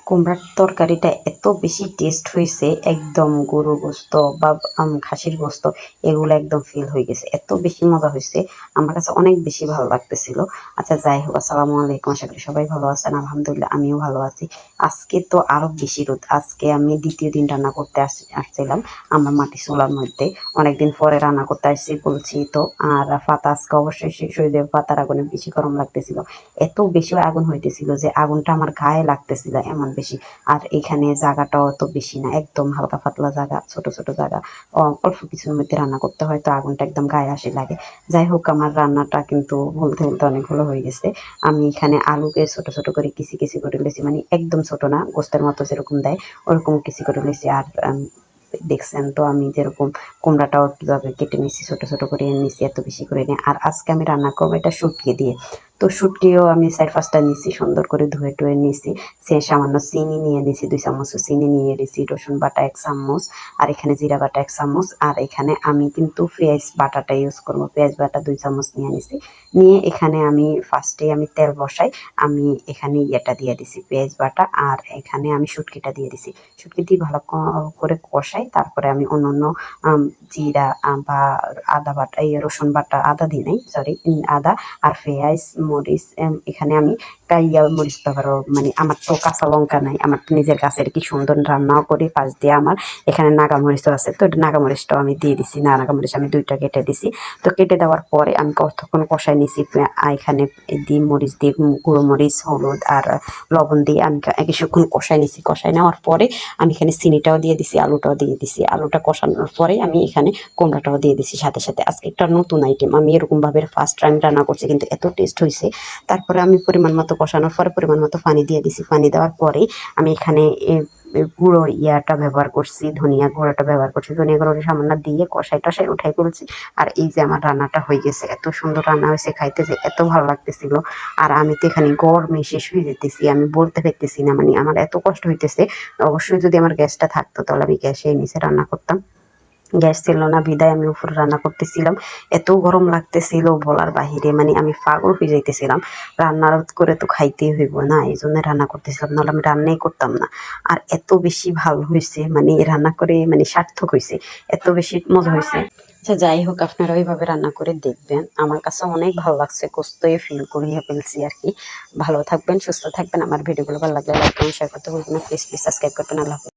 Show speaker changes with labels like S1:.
S1: কুমড়ার তরকারিটা এত বেশি টেস্ট হয়েছে, একদম গরুর গোস্ত বা খাসির গোস্ত এগুলো একদম ফিল হয়ে গেছে। এত বেশি মজা হয়েছে, আমার কাছে অনেক বেশি ভালো লাগতেছিল। আচ্ছা যাই হোক, আসসালামু আলাইকুম, আশা করি সবাই ভালো আছেন। আলহামদুলিল্লাহ আমিও ভালো আছি। আজকে তো আরো বেশি রোদ। আজকে আমি দ্বিতীয় দিন রান্না করতে আসছিলাম আমার মাটি চুলার মধ্যে। অনেকদিন পরে রান্না করতে আসছি বলছি তো। আর পাতা আজকে অবশ্যই শেষ হয়ে যাবে, পাতার আগুনে বেশি গরম লাগতেছিল। এত বেশি আগুন হইতেছিল যে আগুনটা আমার গায়ে লাগতেছিল এমন বেশি। আর এখানে জায়গাটাও তো বেশি না, একদম হালকা পাতলা জায়গা, ছোট ছোট জায়গা, অল্প কিছুর মধ্যে রান্না করতে হয়, তো আগুনটা একদম গায়ে আসে লাগে। যাই হোক, আমার রান্নাটা কিন্তু বলতে বলতে অনেকগুলো হয়ে গেছে। আমি এখানে আলুকে ছোট ছোট করে কিসি কিসি করে লেছি, মানে একদম ছোট না, গোস্তের মতো যেরকম দেয় ওরকম কিসি করে লেছি। আর দেখছেন তো আমি যেরকম কুমড়াটাও কিভাবে কেটে নিছি, ছোট ছোট করে নিছি, এত বেশি করে নিয়ে। আর আজকে আমি রান্না করবো এটা শুটকি দিয়ে। তো শুটকিও আমি 4-5টা নিছি, সুন্দর করে ধুয়ে টুয়ে নিছি। সে সামান্য চিনি নিয়ে নিছি, 2 চামচ চিনি নিয়ে নিছি, রসুন বাটা 1 চামচ, আর এখানে জিরা বাটা 1 চামচ, আর এখানে আমি কিন্তু পেঁয়াজ বাটাটা ইউজ করবো। পেঁয়াজ বাটা 2 চামচ নিয়ে নিছি। নিয়ে এখানে আমি ফার্স্টে আমি তেল বসাই। আমি এখানে ইয়েটা দিয়ে দিছি, পেঁয়াজ বাটা, আর এখানে আমি শুটকিটা দিয়ে দিছি। শুটকি দিয়ে ভালো করে কষাই, তারপরে আমি অন্য জিরা বা আদা বাটা, এই রসুন বাটা, আদা দিই নাই, সরি, আদা আর পেঁয়াজ, মরিচ, এখানে আমি কাইয়া মরিচ ব্যবহার, মানে আমার তো কাঁচা লঙ্কা নাই, আমার তো নিজের গাছের কি সুন্দর রান্নাও করি, পাশ দিয়ে আমার এখানে নাগামরিচও আছে, তো নাগামরিচটাও আমি দিয়ে দিছি। নাগামরিচ আমি 2টা কেটে দিছি। তো কেটে দেওয়ার পরে আমি কতক্ষণ কষাই নিছি, এখানে দিয়ে মরিচ দিয়ে, গুঁড়ো মরিচ, হলুদ আর লবণ দিয়ে আমি কিছুক্ষণ কষাই নিছি। কষাই নেওয়ার পরে আমি এখানে চিনিটাও দিয়ে দিছি, আলুটাও দিয়ে দিছি। আলুটা কষানোর পরে আমি এখানে কুমড়াটাও দিয়ে দিছি সাথে সাথে। আজকে একটা নতুন আইটেম, আমি এরকম ভাবে ফার্স্ট টাইম রান্না করছি, কিন্তু এত টেস্ট হয়েছে। তারপরে আমি পরিমাণ মতো কষানোর পরে পরিমাণ মতো পানি দিয়ে দিছি। পানি দেওয়ার পরে আমি এখানে গুঁড়ো ইয়াটা ব্যবহার করছি, ধনিয়া গুঁড়োটা ব্যবহার করছি। ধনিয়া গুঁড়োটা সামান্য দিয়ে কষাই টষাই উঠাই করেছি। আর এই যে আমার রান্নাটা হয়ে গেছে, এত সুন্দর রান্না হয়েছে, খাইতে যে এত ভালো লাগতেছিল। আর আমি তো এখানে গরমে শেষ হয়ে যেতেছি, আমি বলতে পারতেছি না, মানে আমার এত কষ্ট হইতেছে। অবশ্যই যদি আমার গ্যাসটা থাকতো তাহলে আমি গ্যাসে নিচে রান্না করতাম। গ্যাস ছিল না বিদায় আমি উপরে রান্না করতেছিলাম। এত গরম লাগতেছিল বলার বাহিরে, মানে আমি পাগল হয়ে যাইতেছিলাম। রান্না করে তো খাইতেই হইব না, এই জন্য রান্না করতেছিলাম, নাহলে আমি রান্নাই করতাম না। আর এত বেশি ভালো হয়েছে, মানে রান্না করে মানে সার্থক হয়েছে, এত বেশি মজা হয়েছে। আচ্ছা যাই হোক, আপনারা ওইভাবে রান্না করে দেখবেন, আমার কাছে অনেক ভালো লাগছে, কষ্টই ফিল করিয়ে ফেলছি আর কি। ভালো থাকবেন, সুস্থ থাকবেন। আমার ভিডিওগুলো ভালো লাগলে লাইক কমেন্ট শেয়ার করতে ভুলবেন না, প্লিজ প্লিজ সাবস্ক্রাইব করবেন। আল্লাহ হাফেজ।